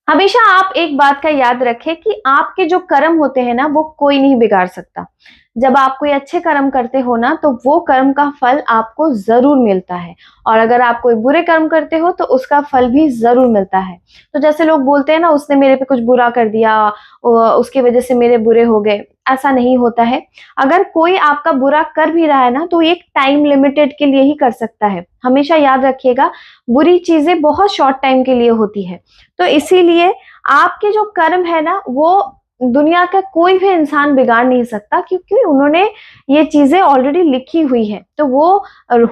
हमेशा आप एक बात का याद रखें कि आपके जो कर्म होते हैं ना वो कोई नहीं बिगाड़ सकता। जब आप कोई अच्छे कर्म करते हो ना तो वो कर्म का फल आपको ज़रूर मिलता है और अगर आप कोई बुरे कर्म करते हो तो उसका फल भी ज़रूर मिलता है। तो जैसे लोग बोलते हैं ना उसने मेरे पे कुछ बुरा कर दिया उसकी वज़ह से मेरे बुरे हो गए, ऐसा नहीं होता है। अगर कोई आपका बुरा कर भी रहा है ना तो एक टाइम लिमिटेड के लिए ही कर सकता है। हमेशा याद रखिएगा बुरी चीज़ें बहुत शॉर्ट टाइम के लिए होती है। तो इसीलिए आपके जो कर्म है ना वो दुनिया का कोई भी इंसान बिगाड़ नहीं सकता क्योंकि उन्होंने ये चीज़ें ऑलरेडी लिखी हुई है, तो वो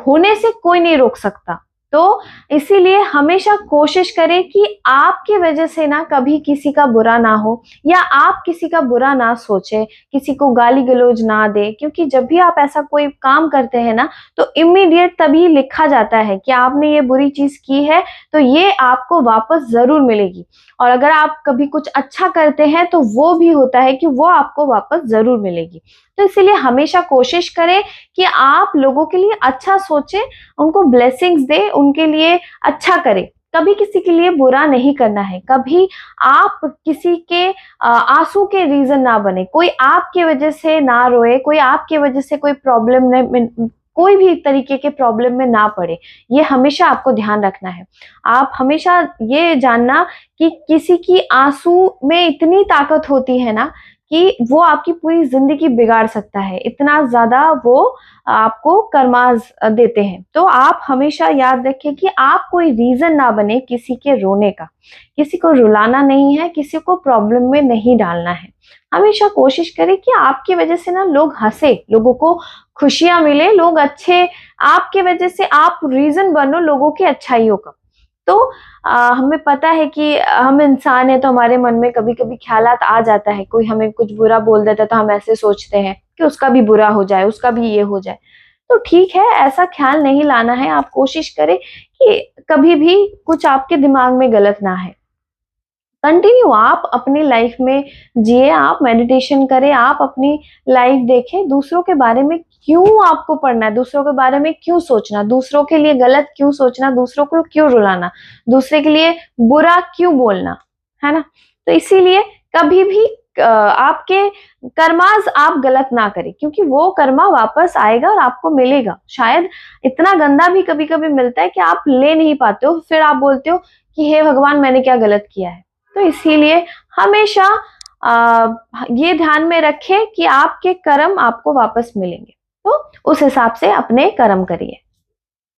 होने से कोई नहीं रोक सकता। तो इसीलिए हमेशा कोशिश करें कि आपकी वजह से ना कभी किसी का बुरा ना हो या आप किसी का बुरा ना सोचें, किसी को गाली-गलौज ना दें क्योंकि जब भी आप ऐसा कोई काम करते हैं ना, तो इमीडिएट तभी लिखा जाता है कि आपने ये बुरी चीज़ की है, तो ये आपको वापस ज़रूर मिलेगी। और अगर आप कभी कुछ अच्छा करते हैं तो वो भी होता है कि वो आपको वापस ज़रूर मिलेगी। तो इसीलिए हमेशा कोशिश करें कि आप लोगों के लिए अच्छा सोचें, उनको ब्लेसिंग्स दें, उनके लिए अच्छा करें। कभी किसी के लिए बुरा नहीं करना है, कभी आप किसी के आँसू के रीज़न ना बने, कोई आपकी वजह से ना रोए, कोई आपकी वजह से कोई प्रॉब्लम में कोई भी तरीके के प्रॉब्लम में ना पड़े, ये हमेशा आपको ध्यान रखना है। आप हमेशा ये जानना कि किसी की आँसू में इतनी ताकत होती है ना कि वो आपकी पूरी ज़िंदगी बिगाड़ सकता है, इतना ज़्यादा वो आपको कर्माज़ देते हैं। तो आप हमेशा याद रखें कि आप कोई रीज़न ना बने किसी के रोने का, किसी को रुलाना नहीं है, किसी को प्रॉब्लम में नहीं डालना है। हमेशा कोशिश करें कि आपकी वजह से ना लोग हँसे, लोगों को खुशियाँ मिले, लोग अच्छे आपके वजह से आप रीज़न बनो लोगों की अच्छाइयों का। तो हमें पता है कि हम इंसान हैं तो हमारे मन में कभी-कभी ख़्यालात आ जाता है, कोई हमें कुछ बुरा बोल देता है तो हम ऐसे सोचते हैं कि उसका भी बुरा हो जाए, उसका भी ये हो जाए। तो ठीक है, ऐसा ख़्याल नहीं लाना है, आप कोशिश करें कि कभी भी कुछ आपके दिमाग में गलत ना आए। कंटिन्यू आप अपनी लाइफ में जिए, आप मेडिटेशन करें, आप अपनी लाइफ देखें, दूसरों के बारे में क्यों आपको पढ़ना है, दूसरों के बारे में क्यों सोचना, दूसरों के लिए गलत क्यों सोचना, दूसरों को क्यों रुलाना, दूसरे के लिए बुरा क्यों बोलना, है ना? तो इसीलिए कभी भी आपके कर्माज़ आप गलत ना करें क्योंकि वो कर्मा वापस आएगा और आपको मिलेगा। शायद इतना गंदा भी कभी-कभी मिलता है कि आप ले नहीं पाते हो, फिर आप बोलते हो कि हे भगवान मैंने क्या गलत किया है? तो इसीलिए हमेशा ये ध्यान में रखें कि आपके कर्म आपको वापस मिलेंगे। तो उस हिसाब से अपने कर्म करिए।